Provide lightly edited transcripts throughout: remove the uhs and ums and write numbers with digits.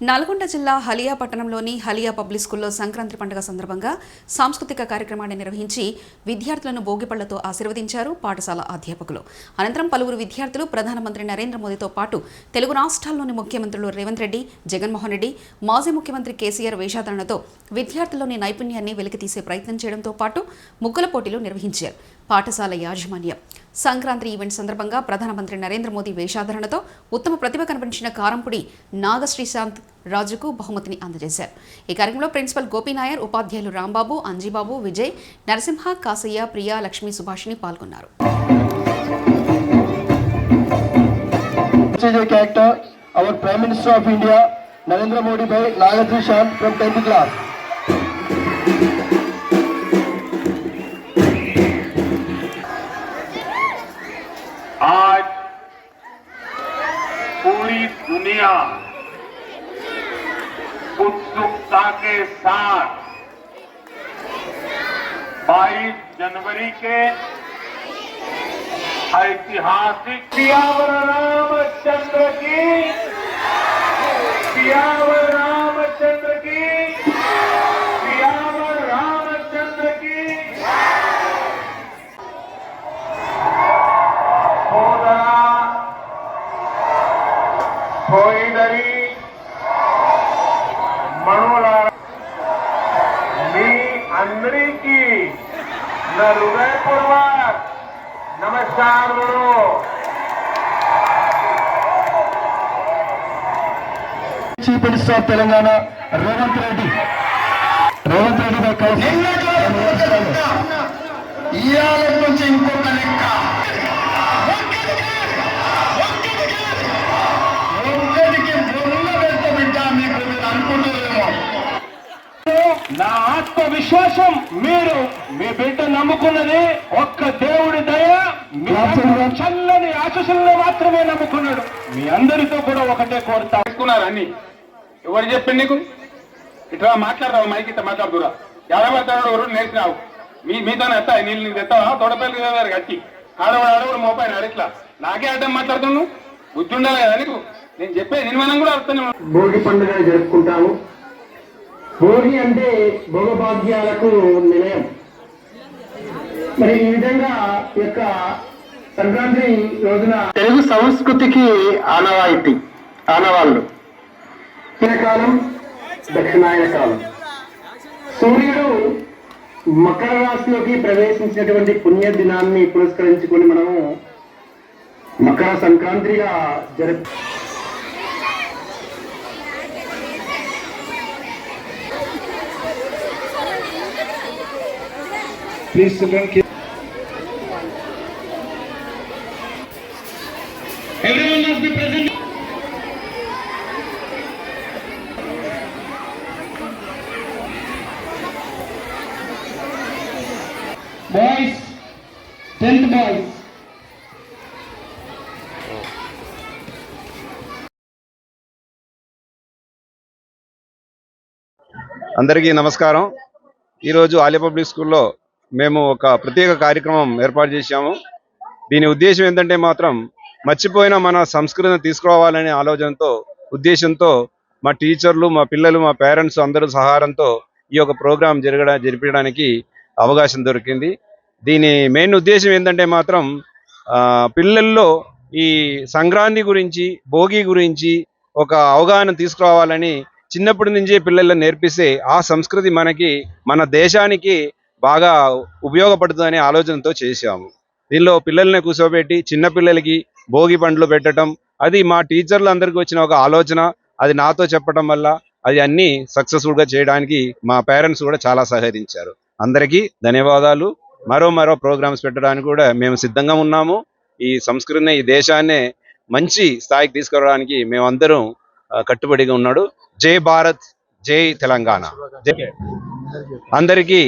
నల్గొండ జిల్లా హలియా పట్టణంలోని హలియా పబ్లిక్ స్కూల్లో సంక్రాంతి పండుగ సందర్భంగా సాంస్కృతిక కార్యక్రమాన్ని నిర్వహించి విద్యార్థులను భోగిపళ్లతో ఆశీర్వదించారు పాఠశాల అధ్యాపకులు. అనంతరం పలువురు విద్యార్థులు ప్రధానమంత్రి నరేంద్ర మోదీతో పాటు తెలుగు రాష్ట్రాల్లోని ముఖ్యమంత్రులు రేవంత్ రెడ్డి, జగన్మోహన్ రెడ్డి, మాజీ ముఖ్యమంత్రి కేసీఆర్ వేషాధారణతో విద్యార్థుల్లోని నైపుణ్యాన్ని వెలికితీసే ప్రయత్నం చేయడంతో పాటు ముగ్గుల పోటీలు నిర్వహించారు. పాఠశాల యాజమాన్యం సంక్రాంతి ఈవెంట్ సందర్భంగా ప్రధానమంత్రి నరేంద్ర మోదీ వేషాధారణతో ఉత్తమ ప్రతిభ కనిపించిన కారంపుడి నాగశ్రీశాంత్ రాజుకు బహుమతిని అందజేశారు. ఈ కార్యక్రమంలో ప్రిన్సిపల్ గోపీనాయర్, ఉపాధ్యాయులు రాంబాబు, అంజీబాబు, విజయ్, నరసింహ, కాసయ్య, ప్రియా, లక్ష్మీ, సుభాషిణి పాల్గొన్నారు. Our Prime Minister of India, Narendra Modi bhai, Nagashrishant from 10th class. आज पूरी दुनिया उत्सुकता के साथ 22 जनवरी के ऐतिहासिक सियावर रामचंद्र की सियावर रामचंद्र की सियावर रामचंद्र की సోదరి మనోలారా మీ అందరికీ నా హృదయపూర్వక నమస్కారాలు. Chief minister of Telangana Revanth Reddy ఇవాళ నుంచి ఇంకొక లెక్క నా ఆత్మవిశ్వాసం మీరు మీ బిడ్డ నమ్ముకున్నది ఒక్క దేవుడి దయ, చల్లని ఆశీస్సులను మాత్రమే నమ్ముకున్నాడు. మీ అందరితో కూడా ఒకటే కోరుతా అన్ని ఎవరు చెప్పింది నీకు ఇట్లా మాట్లాడతావు, మైకి ఇట్లా మాట్లాడుతురా ఎడబడతాడు ఎవరు నేర్చినావు మీతో ఎత్తా నీళ్ళు నీకు తెస్తావా తోడపల్లి కట్టి ఆడవాడు మోపాయి అడిట్లా నాకే అడ్డం మాట్లాడుతున్నావు. బుద్ధి ఉండాలి కదా నీకు. నేను చెప్పేది నేను మనం కూడా అర్థం. భోగి పండుగ జరుపుకుంటాము. భోగి అంటే భోగభాగ్యాలకు నిలయం. మరి ఈ విధంగా యొక్క సంక్రాంతి రోజున తెలుగు సంస్కృతికి ఆనవాళ్ళు కాలం, దక్షిణాయన కాలం. సూర్యుడు మకర రాశిలోకి ప్రవేశించినటువంటి పుణ్య దినాన్ని పురస్కరించుకొని మనము మకర సంక్రాంతిగా జరుపు. Please children, everyone must be present. Boys, 10th boys. అందరికీ నమస్కారం. ఈరోజు ఆలియా పబ్లిక్ స్కూల్లో మేము ఒక ప్రత్యేక కార్యక్రమం ఏర్పాటు చేశాము. దీని ఉద్దేశం ఏంటంటే మాత్రం మర్చిపోయిన మన సంస్కృతిని తీసుకురావాలనే ఉద్దేశంతో మా టీచర్లు, మా పిల్లలు, మా పేరెంట్స్ అందరూ సహాయంతో ఈ యొక్క ప్రోగ్రాం జరిపించడానికి అవకాశం దొరికింది. దీని మెయిన్ ఉద్దేశం ఏంటంటే మాత్రం పిల్లల్లో ఈ సంక్రాంతి గురించి, భోగి గురించి ఒక అవగాహన తీసుకురావాలని చిన్నప్పటి నుంచే పిల్లల్లో నేర్పిస్తే ఆ సంస్కృతి మన దేశానికి బాగా ఉపయోగపడుతుందనే ఆలోచనతో చేశాము. దీనిలో పిల్లల్ని కూర్చోబెట్టి చిన్నపిల్లలకి భోగి పండ్లు పెట్టడం, అది మా టీచర్లు అందరికీ వచ్చిన ఒక ఆలోచన. అది నాతో చెప్పడం వల్ల అది అన్నీ సక్సెస్ఫుల్గా చేయడానికి మా పేరెంట్స్ కూడా చాలా సహకరించారు. అందరికీ ధన్యవాదాలు. మరో ప్రోగ్రామ్స్ పెట్టడానికి కూడా మేము సిద్ధంగా ఉన్నాము. ఈ సంస్కృతిని, ఈ దేశాన్ని మంచి స్థాయికి తీసుకురావడానికి మేమందరం కట్టుబడిగా ఉన్నాడు. జై భారత్, జై తెలంగాణ. అందరికీ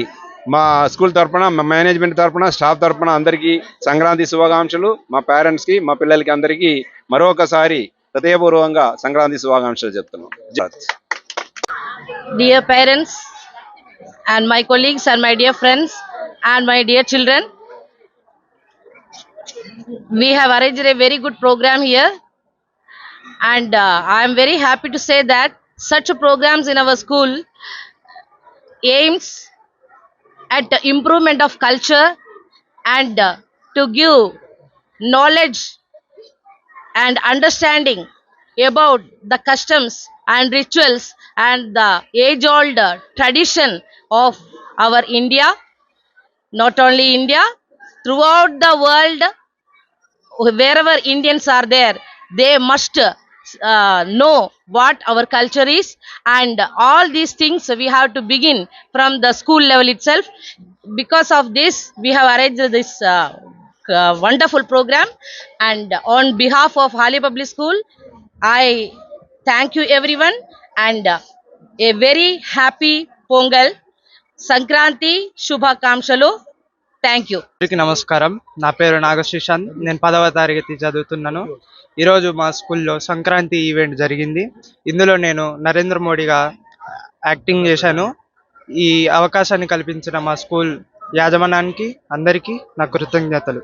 మా స్కూల్ తరఫున, మా మేనేజ్మెంట్ తరఫున, స్టాఫ్ తరఫున అందరికీ సంక్రాంతి శుభాకాంక్షలు. మా పేరెంట్స్కి, మా పిల్లలకి అందరికీ మరొకసారి హృదయపూర్వకంగా సంక్రాంతి శుభాకాంక్షలు చెప్తున్నాం. Dear parents and my colleagues and my dear friends and my dear children, we have arranged a very good program here, and I am very happy to say that such programs in our school aims at the improvement of culture and to give knowledge and understanding about the customs and rituals and the age old tradition of our India, not only India, throughout the world, wherever Indians are there, they must know what our culture is, and all these things we have to begin from the school level itself. Because of this, we have arranged this wonderful program, and on behalf of Hali Public School, I thank you everyone, and a very happy Pongal, Sankranti Shubhakamshalu. Thank you. అందరికీ నమస్కారం. నా పేరు నాగశ్రీశాంత్. నేను 10వ తరగతి చదువుతున్నాను. ఈరోజు మా స్కూల్లో సంక్రాంతి ఈవెంట్ జరిగింది. ఇందులో నేను నరేంద్ర మోడీగా యాక్టింగ్ చేశాను. ఈ అవకాశాన్ని కల్పించిన మా స్కూల్ యాజమాన్యానికి అందరికీ నా కృతజ్ఞతలు.